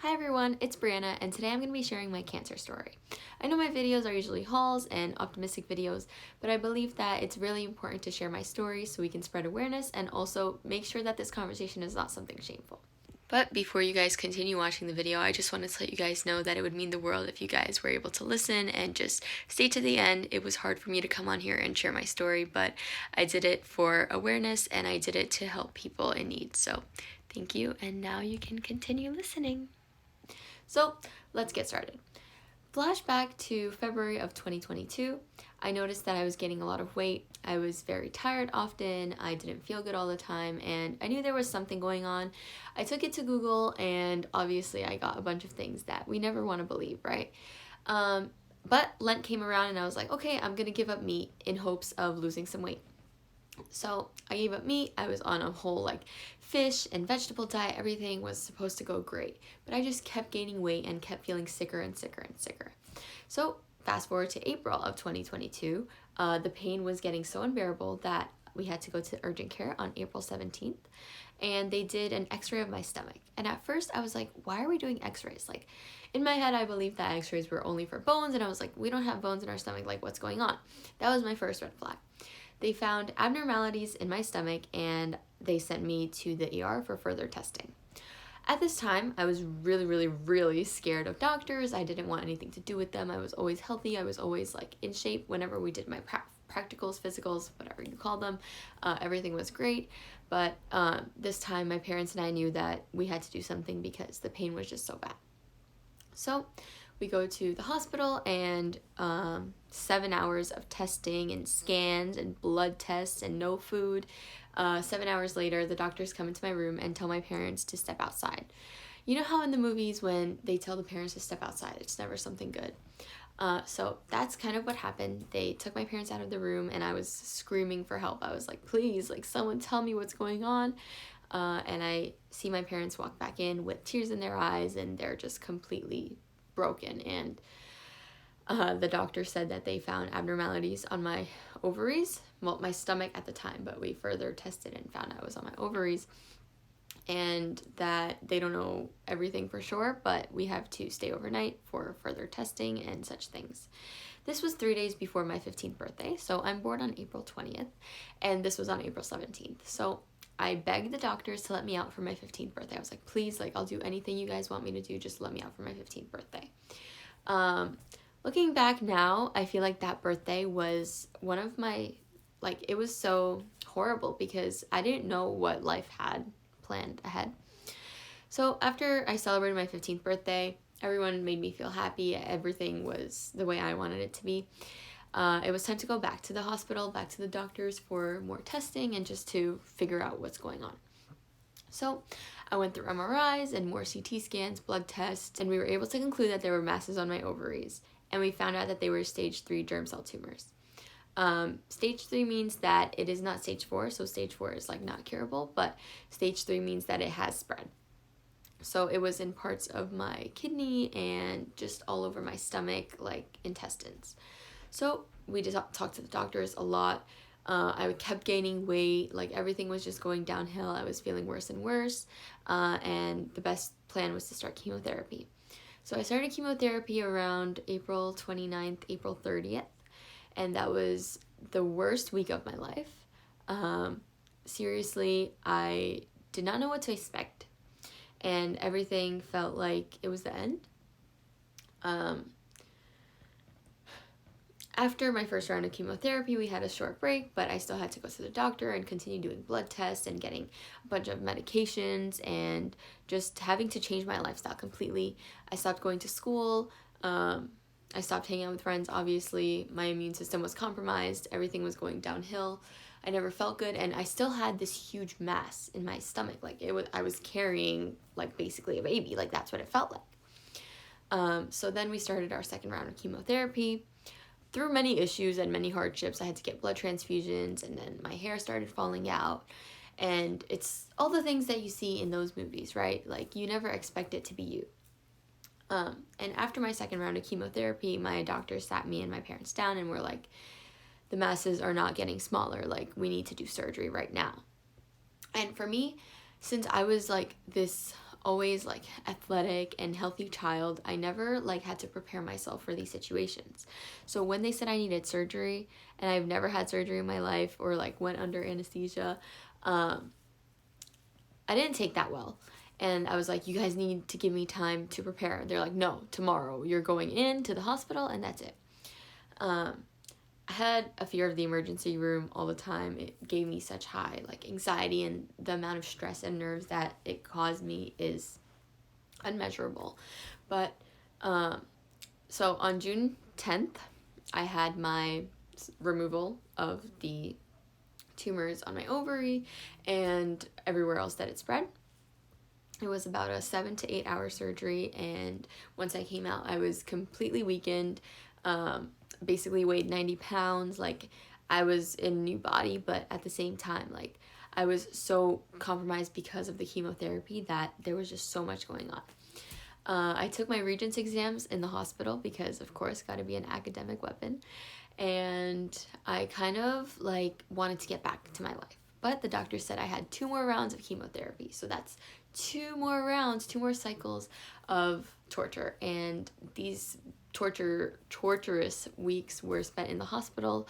Hi everyone, it's Brianna, and today I'm going to be sharing my cancer story. I know my videos are usually hauls and optimistic videos, but I believe that it's really important to share my story so we can spread awareness and also make sure that this conversation is not something shameful. But before you guys continue watching the video, I just wanted to let you guys know that it would mean the world if you guys were able to listen and just stay to the end. It was hard for me to come on here and share my story, but I did it for awareness and I did it to help people in need. So thank you, and now you can continue listening. So let's get started. Flashback to February of 2022, I noticed that I was gaining a lot of weight. I was very tired often, I didn't feel good all the time, and I knew there was something going on. I took it to Google, and obviously I got a bunch of things that we never want to believe, right? But Lent came around and I was like, okay, I'm gonna give up meat in hopes of losing some weight. So I gave up meat. I was on a whole fish and vegetable diet. Everything was supposed to go great, but I just kept gaining weight and kept feeling sicker and sicker and sicker. So fast forward to April of 2022, the pain was getting so unbearable that we had to go to urgent care on April 17th, and they did an x-ray of my stomach. And at first I was like, why are we doing x-rays? In my head, I believed that x-rays were only for bones, and I was like, we don't have bones in our stomach, what's going on? That was my first red flag. They found abnormalities in my stomach and they sent me to the ER for further testing. At this time, I was really scared of doctors. I didn't want anything to do with them. I was always healthy. I was always in shape whenever we did my practicals, physicals, whatever you call them. Everything was great. But this time, my parents and I knew that we had to do something because the pain was just so bad. So we go to the hospital, and 7 hours of testing and scans and blood tests and no food. 7 hours later, the doctors come into my room and tell my parents to step outside. You know how in the movies when they tell the parents to step outside, it's never something good. So that's kind of what happened. They took my parents out of the room and I was screaming for help. I was like, please, someone tell me what's going on. And I see my parents walk back in with tears in their eyes, and they're just completely broken. And the doctor said that they found abnormalities on my ovaries, well, my stomach at the time, but we further tested and found out it was on my ovaries, and that they don't know everything for sure, but we have to stay overnight for further testing and such things. This was 3 days before my 15th birthday, so I'm born on April 20th, and this was on April 17th. So I begged the doctors to let me out for my 15th birthday. I was like, please, I'll do anything you guys want me to do, just let me out for my 15th birthday. Looking back now, I feel like that birthday was one of my, it was so horrible because I didn't know what life had planned ahead. So after I celebrated my 15th birthday, everyone made me feel happy. Everything was the way I wanted it to be. It was time to go back to the hospital, back to the doctors for more testing and just to figure out what's going on. So I went through MRIs and more CT scans, blood tests, and we were able to conclude that there were masses on my ovaries. And we found out that they were stage 3 germ cell tumors. Stage 3 means that it is not stage 4, so stage 4 is not curable, but stage 3 means that it has spread. So it was in parts of my kidney and just all over my stomach, intestines. So we just talked to the doctors a lot. I kept gaining weight, everything was just going downhill. I was feeling worse and worse, and the best plan was to start chemotherapy. So I started chemotherapy around April 29th, April 30th, and that was the worst week of my life. Seriously, I did not know what to expect, and everything felt like it was the end. After my first round of chemotherapy, we had a short break, but I still had to go to the doctor and continue doing blood tests and getting a bunch of medications and just having to change my lifestyle completely. I stopped going to school. I stopped hanging out with friends. Obviously, my immune system was compromised. Everything was going downhill. I never felt good, and I still had this huge mass in my stomach. I was carrying basically a baby. That's what it felt like. So then we started our second round of chemotherapy. Through many issues and many hardships, I had to get blood transfusions, and then my hair started falling out, and it's all the things that you see in those movies, right? You never expect it to be you. And after my second round of chemotherapy, my doctor sat me and my parents down and were like, the masses are not getting smaller, we need to do surgery right now. And for me, since I was this always like athletic and healthy child, I never like had to prepare myself for these situations. So when they said I needed surgery, and I've never had surgery in my life or like went under anesthesia, I didn't take that well. And I was like, you guys need to give me time to prepare. They're like, no, tomorrow you're going into the hospital and that's it. I had a fear of the emergency room all the time. It gave me such high like anxiety, and the amount of stress and nerves that it caused me is unmeasurable. But so on June 10th, I had my removal of the tumors on my ovary and everywhere else that it spread. It was about a 7 to 8 hour surgery, and once I came out, I was completely weakened, basically weighed 90 pounds, like I was in a new body, but at the same time, like I was so compromised because of the chemotherapy that there was just so much going on. I took my Regents exams in the hospital because, of course, got to be an academic weapon, and I kind of like wanted to get back to my life. But the doctor said I had 2 more rounds of chemotherapy, so that's 2 more rounds, 2 more cycles of torture, and these torturous weeks were spent in the hospital,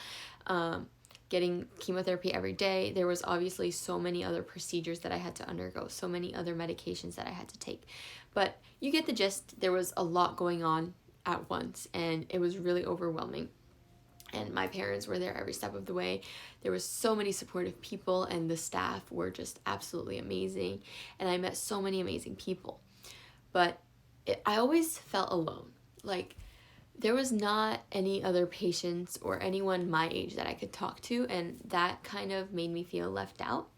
getting chemotherapy every day. There was obviously so many other procedures that I had to undergo, so many other medications that I had to take, but you get the gist. There was a lot going on at once, and it was really overwhelming. And my parents were there every step of the way. There was so many supportive people, and the staff were just absolutely amazing. And I met so many amazing people. But I always felt alone. Like, there was not any other patients or anyone my age that I could talk to, and that kind of made me feel left out.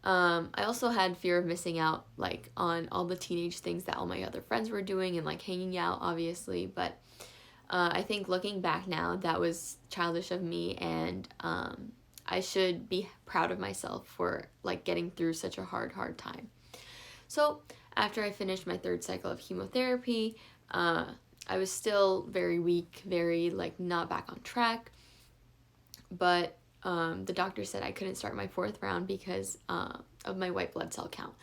I also had fear of missing out, like, on all the teenage things that all my other friends were doing and, like, hanging out, obviously, but I think looking back now, that was childish of me, and I should be proud of myself for like getting through such a hard time. So after I finished my 3rd cycle of chemotherapy, I was still very weak, very like not back on track, but the doctor said I couldn't start my 4th round because of my white blood cell count.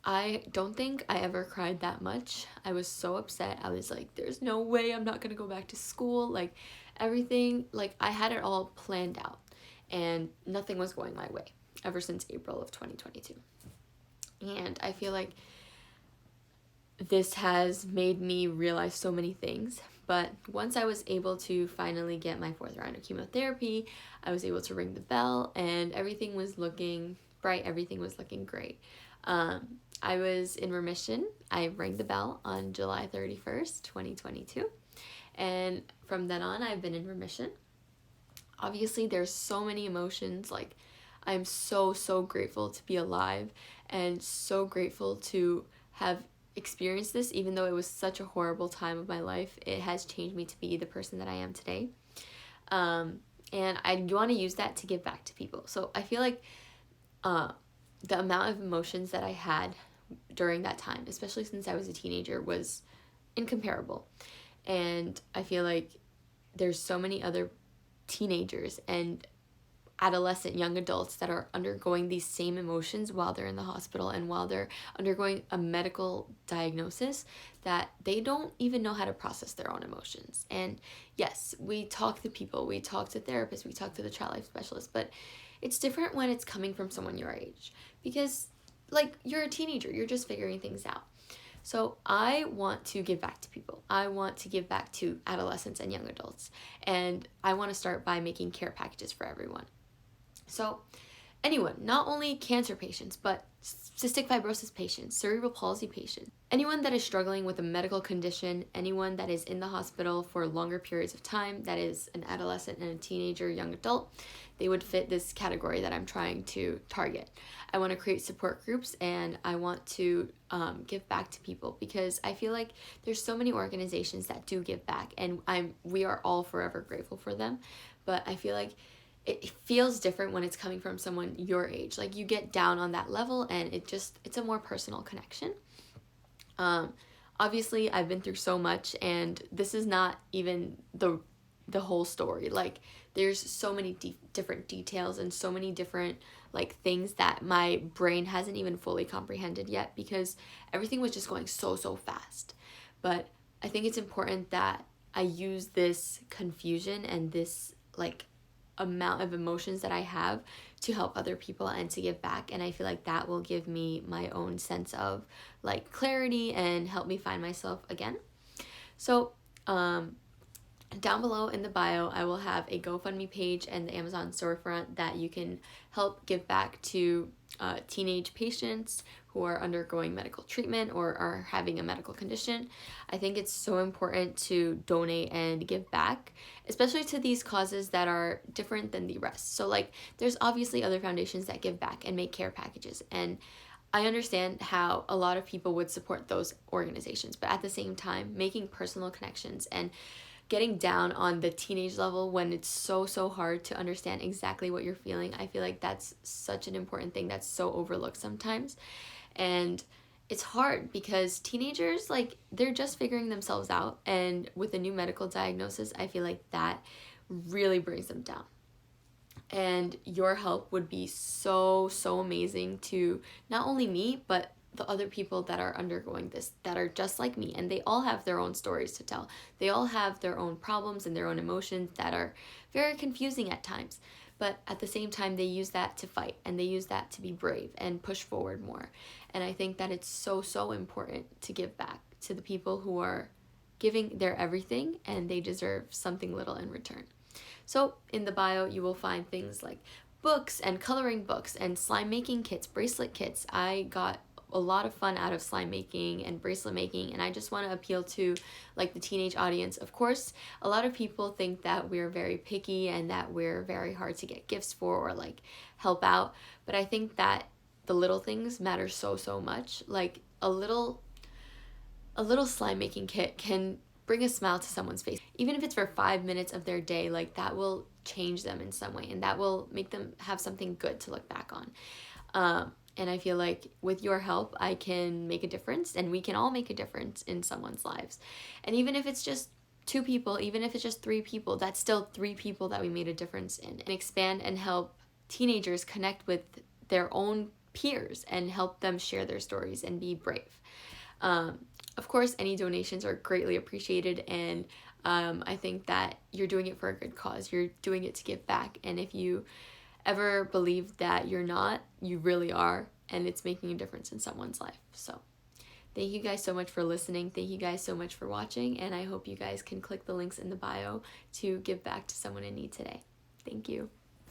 I don't think I ever cried that much. I was so upset. I was like, there's no way I'm not gonna go back to school. Like, everything, like, I had it all planned out, and nothing was going my way ever since April of 2022. And I feel like this has made me realize so many things. But once I was able to finally get my 4th round of chemotherapy, I was able to ring the bell, and everything was looking bright. Everything was looking great. I was in remission. I rang the bell on July 31st, 2022. And from then on, I've been in remission. Obviously, there's so many emotions. Like, I'm so grateful to be alive, and so grateful to have experienced this. Even though it was such a horrible time of my life, it has changed me to be the person that I am today. And I want to use that to give back to people. So I feel like the amount of emotions that I had during that time, especially since I was a teenager, was incomparable. And I feel like there's so many other teenagers and adolescent young adults that are undergoing these same emotions while they're in the hospital and while they're undergoing a medical diagnosis, that they don't even know how to process their own emotions. And yes, we talk to people, we talk to therapists, we talk to the child life specialist, but it's different when it's coming from someone your age, because like, you're a teenager, you're just figuring things out. So I want to give back to people. I want to give back to adolescents and young adults. And I want to start by making care packages for everyone. So anyone, not only cancer patients, but cystic fibrosis patients, cerebral palsy patients, anyone that is struggling with a medical condition, anyone that is in the hospital for longer periods of time, that is an adolescent and a teenager, young adult, they would fit this category that I'm trying to target. I want to create support groups, and I want to give back to people, because I feel like there's so many organizations that do give back, and we are all forever grateful for them. But I feel like it feels different when it's coming from someone your age. Like, you get down on that level, and it's a more personal connection. Obviously, I've been through so much, and this is not even the the whole story. Like, there's so many different details and so many different like things that my brain hasn't even fully comprehended yet, because everything was just going so fast. But I think it's important that I use this confusion and this like amount of emotions that I have to help other people and to give back. And I feel like that will give me my own sense of like clarity and help me find myself again. So down below in the bio, I will have a GoFundMe page and the Amazon storefront that you can help give back to teenage patients who are undergoing medical treatment or are having a medical condition. I think it's so important to donate and give back, especially to these causes that are different than the rest. So like, there's obviously other foundations that give back and make care packages, and I understand how a lot of people would support those organizations, but at the same time, making personal connections and getting down on the teenage level when it's so hard to understand exactly what you're feeling, I feel like that's such an important thing that's so overlooked sometimes. And it's hard because teenagers, like, they're just figuring themselves out, and with a new medical diagnosis, I feel like that really brings them down. And your help would be so amazing to not only me, but the other people that are undergoing this, that are just like me, and they all have their own stories to tell. They all have their own problems and their own emotions that are very confusing at times, but at the same time, they use that to fight, and they use that to be brave and push forward more. And I think that it's so important to give back to the people who are giving their everything, and they deserve something little in return. So in the bio, you will find things like books and coloring books and slime making kits, bracelet kits. I got a lot of fun out of slime making and bracelet making, and I just want to appeal to like the teenage audience. Of course, a lot of people think that we're very picky and that we're very hard to get gifts for or like help out, but I think that the little things matter so much. Like a little slime making kit can bring a smile to someone's face, even if it's for 5 minutes of their day. Like, that will change them in some way, and that will make them have something good to look back on. And I feel like with your help, I can make a difference, and we can all make a difference in someone's lives. And even if it's just 2 people, even if it's just 3 people, that's still 3 people that we made a difference in. And expand and help teenagers connect with their own peers and help them share their stories and be brave. Of course, any donations are greatly appreciated, and I think that you're doing it for a good cause. You're doing it to give back, and if you ever believe that you're not, you really are, and it's making a difference in someone's life. So thank you guys so much for listening. Thank you guys so much for watching, and I hope you guys can click the links in the bio to give back to someone in need today. Thank you.